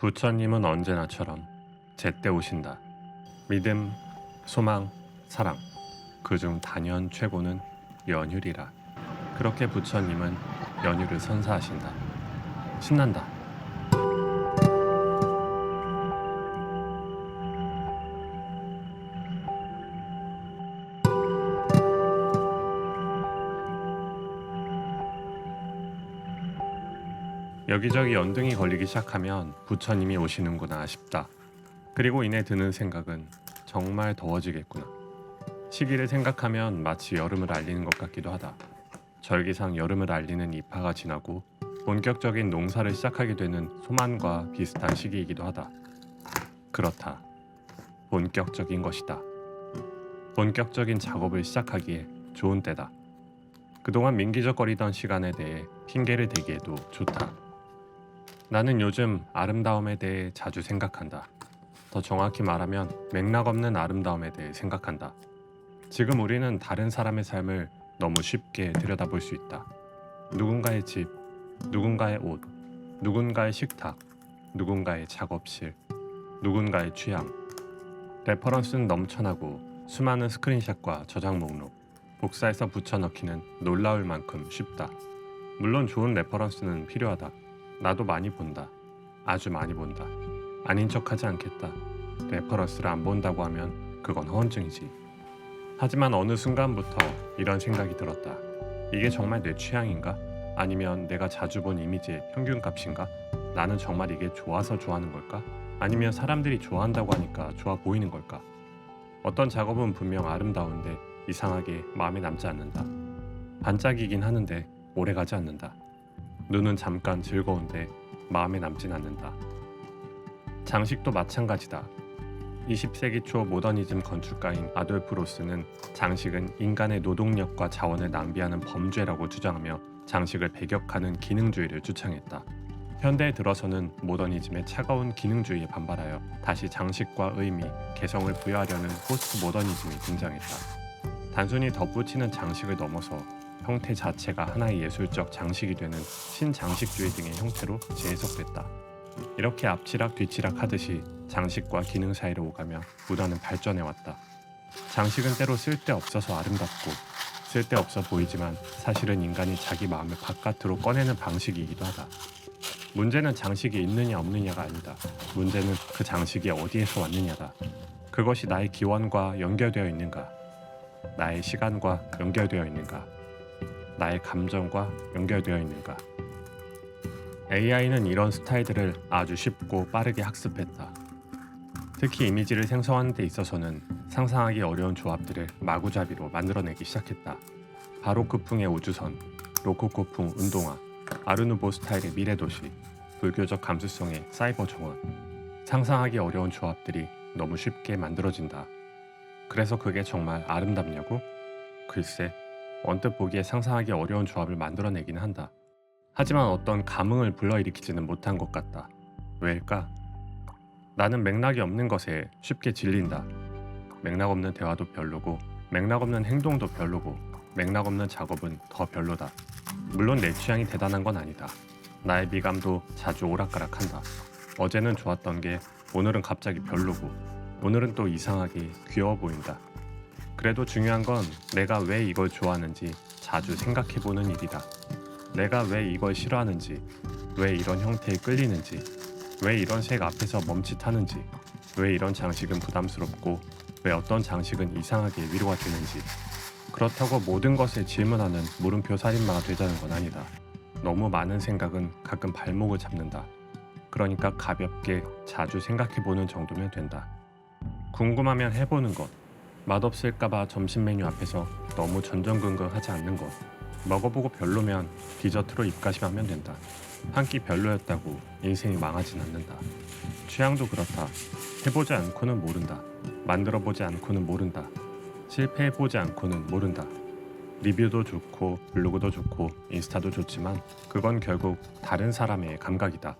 부처님은 언제나처럼 제때 오신다. 믿음, 소망, 사랑, 그중 단연 최고는 연휴리라. 그렇게 부처님은 연휴를 선사하신다. 신난다. 여기저기 연등이 걸리기 시작하면 부처님이 오시는구나 싶다. 그리고 이내 드는 생각은 정말 더워지겠구나. 시기를 생각하면 마치 여름을 알리는 것 같기도 하다. 절기상 여름을 알리는 입하가 지나고 본격적인 농사를 시작하게 되는 소만과 비슷한 시기이기도 하다. 그렇다. 본격적인 것이다. 본격적인 작업을 시작하기에 좋은 때다. 그동안 민기적거리던 시간에 대해 핑계를 대기에도 좋다. 나는 요즘 아름다움에 대해 자주 생각한다. 더 정확히 말하면 맥락 없는 아름다움에 대해 생각한다. 지금 우리는 다른 사람의 삶을 너무 쉽게 들여다볼 수 있다. 누군가의 집, 누군가의 옷, 누군가의 식탁, 누군가의 작업실, 누군가의 취향. 레퍼런스는 넘쳐나고 수많은 스크린샷과 저장 목록, 복사해서 붙여넣기는 놀라울 만큼 쉽다. 물론 좋은 레퍼런스는 필요하다. 나도 많이 본다. 아주 많이 본다. 아닌 척하지 않겠다. 레퍼런스를 안 본다고 하면 그건 허언증이지. 하지만 어느 순간부터 이런 생각이 들었다. 이게 정말 내 취향인가? 아니면 내가 자주 본 이미지의 평균값인가? 나는 정말 이게 좋아서 좋아하는 걸까? 아니면 사람들이 좋아한다고 하니까 좋아 보이는 걸까? 어떤 작업은 분명 아름다운데 이상하게 마음에 남지 않는다. 반짝이긴 하는데 오래가지 않는다. 눈은 잠깐 즐거운데 마음에 남진 않는다. 장식도 마찬가지다. 20세기 초 모더니즘 건축가인 아돌프 로스는 장식은 인간의 노동력과 자원을 낭비하는 범죄라고 주장하며 장식을 배격하는 기능주의를 주창했다. 현대에 들어서는 모더니즘의 차가운 기능주의에 반발하여 다시 장식과 의미, 개성을 부여하려는 포스트 모더니즘이 등장했다. 단순히 덧붙이는 장식을 넘어서 형태 자체가 하나의 예술적 장식이 되는 신장식주의 등의 형태로 재해석됐다. 이렇게 앞치락 뒤치락 하듯이 장식과 기능 사이를 오가며 문화는 발전해왔다. 장식은 때로 쓸데없어서 아름답고 쓸데없어 보이지만 사실은 인간이 자기 마음을 바깥으로 꺼내는 방식이기도 하다. 문제는 장식이 있느냐 없느냐가 아니다. 문제는 그 장식이 어디에서 왔느냐다. 그것이 나의 기원과 연결되어 있는가? 나의 시간과 연결되어 있는가? 나의 감정과 연결되어 있는가? AI는 이런 스타일들을 아주 쉽고 빠르게 학습했다. 특히 이미지를 생성하는 데 있어서는 상상하기 어려운 조합들을 마구잡이로 만들어내기 시작했다. 바로크풍의 우주선, 로코코풍 운동화, 아르누보 스타일의 미래도시, 불교적 감수성의 사이버 정원. 상상하기 어려운 조합들이 너무 쉽게 만들어진다. 그래서 그게 정말 아름답냐고? 글쎄, 언뜻 보기에 상상하기 어려운 조합을 만들어내긴 한다. 하지만 어떤 감흥을 불러일으키지는 못한 것 같다. 왜일까? 나는 맥락이 없는 것에 쉽게 질린다. 맥락 없는 대화도 별로고 맥락 없는 행동도 별로고 맥락 없는 작업은 더 별로다. 물론 내 취향이 대단한 건 아니다. 나의 미감도 자주 오락가락한다. 어제는 좋았던 게 오늘은 갑자기 별로고 오늘은 또 이상하게 귀여워 보인다. 그래도 중요한 건 내가 왜 이걸 좋아하는지 자주 생각해보는 일이다. 내가 왜 이걸 싫어하는지, 왜 이런 형태에 끌리는지, 왜 이런 색 앞에서 멈칫하는지, 왜 이런 장식은 부담스럽고 왜 어떤 장식은 이상하게 위로가 되는지. 그렇다고 모든 것에 질문하는 물음표 살인마가 되자는 건 아니다. 너무 많은 생각은 가끔 발목을 잡는다. 그러니까 가볍게 자주 생각해보는 정도면 된다. 궁금하면 해보는 것. 맛없을까봐 점심 메뉴 앞에서 너무 전전긍긍하지 않는 것. 먹어보고 별로면 디저트로 입가심하면 된다. 한 끼 별로였다고 인생이 망하진 않는다. 취향도 그렇다. 해보지 않고는 모른다. 만들어보지 않고는 모른다. 실패해보지 않고는 모른다. 리뷰도 좋고 블로그도 좋고 인스타도 좋지만 그건 결국 다른 사람의 감각이다.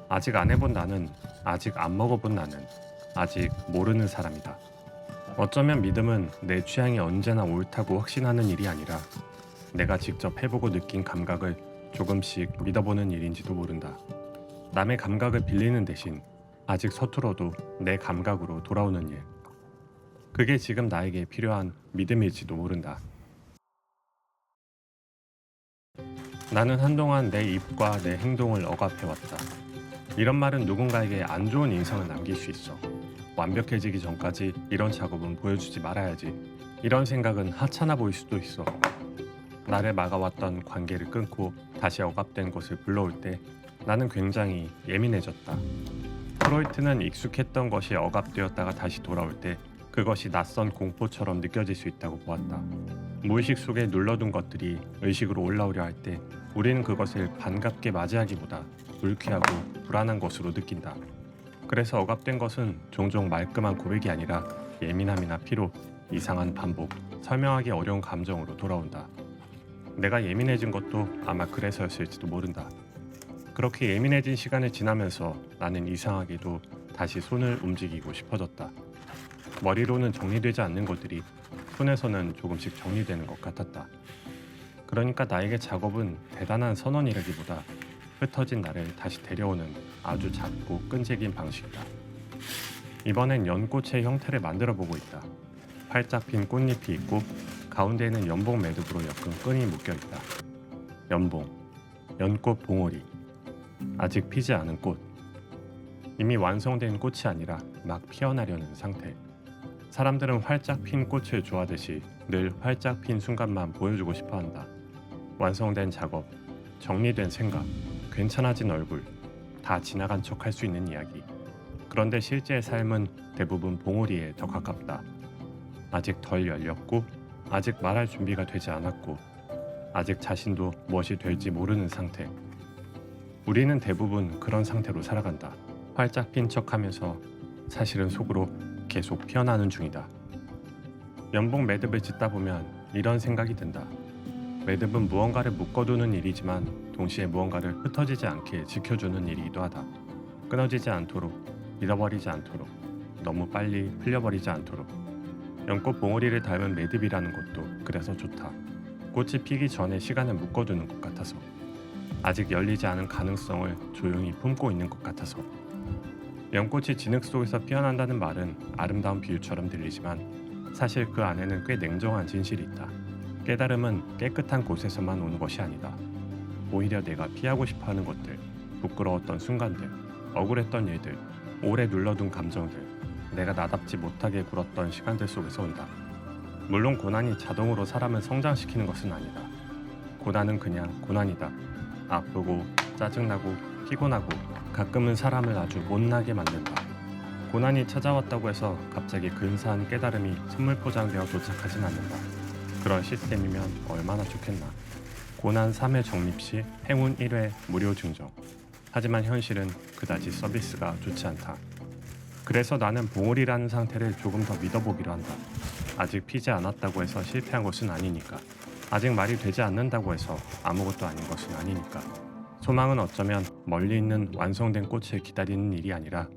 아직 안 해본 나는, 아직 안 먹어본 나는, 아직 모르는 사람이다. 어쩌면 믿음은 내 취향이 언제나 옳다고 확신하는 일이 아니라 내가 직접 해보고 느낀 감각을 조금씩 믿어보는 일인지도 모른다. 남의 감각을 빌리는 대신 아직 서툴어도 내 감각으로 돌아오는 일. 그게 지금 나에게 필요한 믿음일지도 모른다. 나는 한동안 내 입과 내 행동을 억압해왔다. 이런 말은 누군가에게 안 좋은 인상을 남길 수 있어. 완벽해지기 전까지 이런 작업은 보여주지 말아야지. 이런 생각은 하찮아 보일 수도 있어. 나를 막아왔던 관계를 끊고 다시 억압된 것을 불러올 때 나는 굉장히 예민해졌다. 프로이트는 익숙했던 것이 억압되었다가 다시 돌아올 때 그것이 낯선 공포처럼 느껴질 수 있다고 보았다. 무의식 속에 눌러둔 것들이 의식으로 올라오려 할 때 우리는 그것을 반갑게 맞이하기보다 불쾌하고 불안한 것으로 느낀다. 그래서 억압된 것은 종종 말끔한 고백이 아니라 예민함이나 피로, 이상한 반복, 설명하기 어려운 감정으로 돌아온다. 내가 예민해진 것도 아마 그래서였을지도 모른다. 그렇게 예민해진 시간을 지나면서 나는 이상하게도 다시 손을 움직이고 싶어졌다. 머리로는 정리되지 않는 것들이 손에서는 조금씩 정리되는 것 같았다. 그러니까 나에게 작업은 대단한 선언이라기보다 흩어진 나를 다시 데려오는 아주 작고 끈질긴 방식이다. 이번엔 연꽃의 형태를 만들어 보고 있다. 활짝 핀 꽃잎이 있고 가운데에는 연봉 매듭으로 엮은 끈이 묶여 있다. 연봉, 연꽃 봉오리, 아직 피지 않은 꽃. 이미 완성된 꽃이 아니라 막 피어나려는 상태. 사람들은 활짝 핀 꽃을 좋아하듯이 늘 활짝 핀 순간만 보여주고 싶어 한다. 완성된 작업, 정리된 생각, 괜찮아진 얼굴, 다 지나간 척 할 수 있는 이야기. 그런데 실제의 삶은 대부분 봉우리에 더 가깝다. 아직 덜 열렸고, 아직 말할 준비가 되지 않았고, 아직 자신도 무엇이 될지 모르는 상태. 우리는 대부분 그런 상태로 살아간다. 활짝 핀 척하면서 사실은 속으로 계속 피어나는 중이다. 연봉 매듭을 짓다 보면 이런 생각이 든다. 매듭은 무언가를 묶어두는 일이지만 동시에 무언가를 흩어지지 않게 지켜주는 일이기도 하다. 끊어지지 않도록, 잃어버리지 않도록, 너무 빨리 풀려버리지 않도록. 연꽃 봉오리를 닮은 매듭이라는 것도 그래서 좋다. 꽃이 피기 전에 시간을 묶어두는 것 같아서. 아직 열리지 않은 가능성을 조용히 품고 있는 것 같아서. 연꽃이 진흙 속에서 피어난다는 말은 아름다운 비유처럼 들리지만 사실 그 안에는 꽤 냉정한 진실이 있다. 깨달음은 깨끗한 곳에서만 오는 것이 아니다. 오히려 내가 피하고 싶어하는 것들, 부끄러웠던 순간들, 억울했던 일들, 오래 눌러둔 감정들, 내가 나답지 못하게 굴었던 시간들 속에서 온다. 물론 고난이 자동으로 사람을 성장시키는 것은 아니다. 고난은 그냥 고난이다. 아프고 짜증나고 피곤하고 가끔은 사람을 아주 못나게 만든다. 고난이 찾아왔다고 해서 갑자기 근사한 깨달음이 선물 포장되어 도착하진 않는다. 그런 시스템이면 얼마나 좋겠나. 고난 3회 적립 시 행운 1회 무료 증정. 하지만 현실은 그다지 서비스가 좋지 않다. 그래서 나는 봉우리라는 상태를 조금 더 믿어보기로 한다. 아직 피지 않았다고 해서 실패한 것은 아니니까. 아직 말이 되지 않는다고 해서 아무것도 아닌 것은 아니니까. 소망은 어쩌면 멀리 있는 완성된 꽃을 기다리는 일이 아니라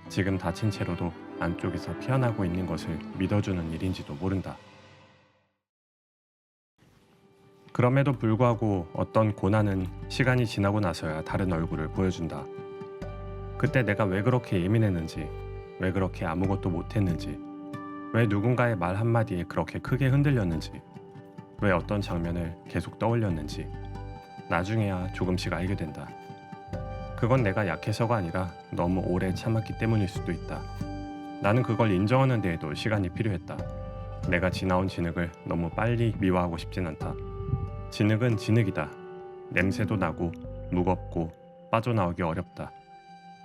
지금 다친 채로도 안쪽에서 피어나고 있는 것을 믿어주는 일인지도 모른다. 그럼에도 불구하고 어떤 고난은 시간이 지나고 나서야 다른 얼굴을 보여준다. 그때 내가 왜 그렇게 예민했는지, 왜 그렇게 아무것도 못했는지, 왜 누군가의 말 한마디에 그렇게 크게 흔들렸는지, 왜 어떤 장면을 계속 떠올렸는지 나중에야 조금씩 알게 된다. 그건 내가 약해서가 아니라 너무 오래 참았기 때문일 수도 있다. 나는 그걸 인정하는 데에도 시간이 필요했다. 내가 지나온 진흙을 너무 빨리 미화하고 싶진 않다. 진흙은 진흙이다. 냄새도 나고 무겁고 빠져나오기 어렵다.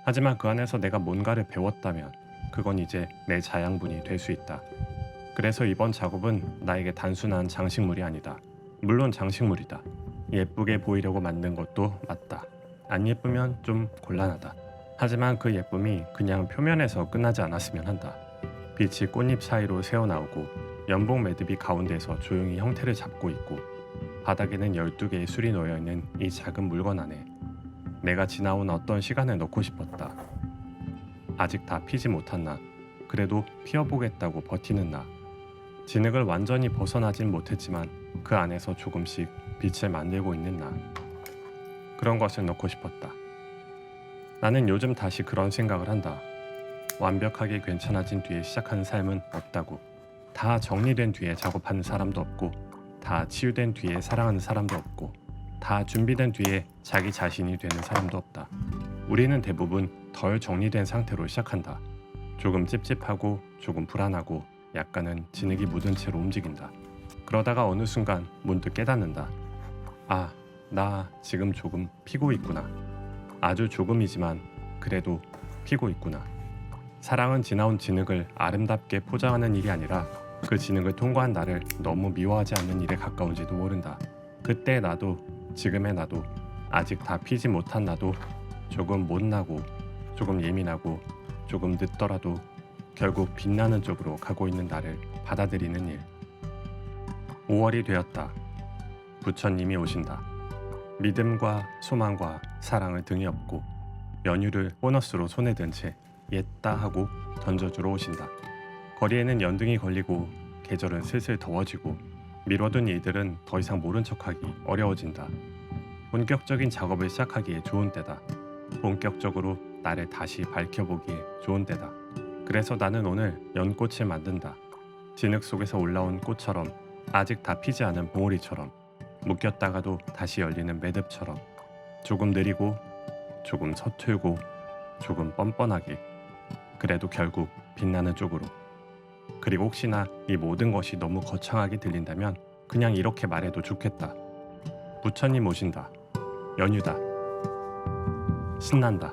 하지만 그 안에서 내가 뭔가를 배웠다면 그건 이제 내 자양분이 될 수 있다. 그래서 이번 작업은 나에게 단순한 장식물이 아니다. 물론 장식물이다. 예쁘게 보이려고 만든 것도 맞다. 안 예쁘면 좀 곤란하다. 하지만 그 예쁨이 그냥 표면에서 끝나지 않았으면 한다. 빛이 꽃잎 사이로 새어나오고 연봉 매듭이 가운데에서 조용히 형태를 잡고 있고 바닥에는 12개의 술이 놓여있는 이 작은 물건 안에 내가 지나온 어떤 시간을 넣고 싶었다. 아직 다 피지 못한 나, 그래도 피어보겠다고 버티는 나. 진흙을 완전히 벗어나진 못했지만 그 안에서 조금씩 빛을 만들고 있는 나. 그런 것을 넣고 싶었다. 나는 요즘 다시 그런 생각을 한다. 완벽하게 괜찮아진 뒤에 시작하는 삶은 없다고. 다 정리된 뒤에 작업하는 사람도 없고, 다 치유된 뒤에 사랑하는 사람도 없고, 다 준비된 뒤에 자기 자신이 되는 사람도 없다. 우리는 대부분 덜 정리된 상태로 시작한다. 조금 찝찝하고 조금 불안하고 약간은 진흙이 묻은 채로 움직인다. 그러다가 어느 순간 문득 깨닫는다. 아, 나 지금 조금 피고 있구나. 아주 조금이지만 그래도 피고 있구나. 사랑은 지나온 진흙을 아름답게 포장하는 일이 아니라 그 진흙을 통과한 나를 너무 미워하지 않는 일에 가까운지도 모른다. 그때 나도, 지금의 나도, 아직 다 피지 못한 나도 조금 못나고 조금 예민하고 조금 늦더라도 결국 빛나는 쪽으로 가고 있는 나를 받아들이는 일. 5월이 되었다. 부처님이 오신다. 믿음과 소망과 사랑을 등에 업고 연휴를 보너스로 손에 든 채 옛다 하고 던져주러 오신다. 거리에는 연등이 걸리고 계절은 슬슬 더워지고 미뤄둔 일들은 더 이상 모른 척하기 어려워진다. 본격적인 작업을 시작하기에 좋은 때다. 본격적으로 나를 다시 밝혀보기에 좋은 때다. 그래서 나는 오늘 연꽃을 만든다. 진흙 속에서 올라온 꽃처럼, 아직 다 피지 않은 봉오리처럼, 묶였다가도 다시 열리는 매듭처럼, 조금 느리고 조금 서툴고 조금 뻔뻔하게, 그래도 결국 빛나는 쪽으로. 그리고 혹시나 이 모든 것이 너무 거창하게 들린다면 그냥 이렇게 말해도 좋겠다. 부처님 오신다. 연휴다. 신난다.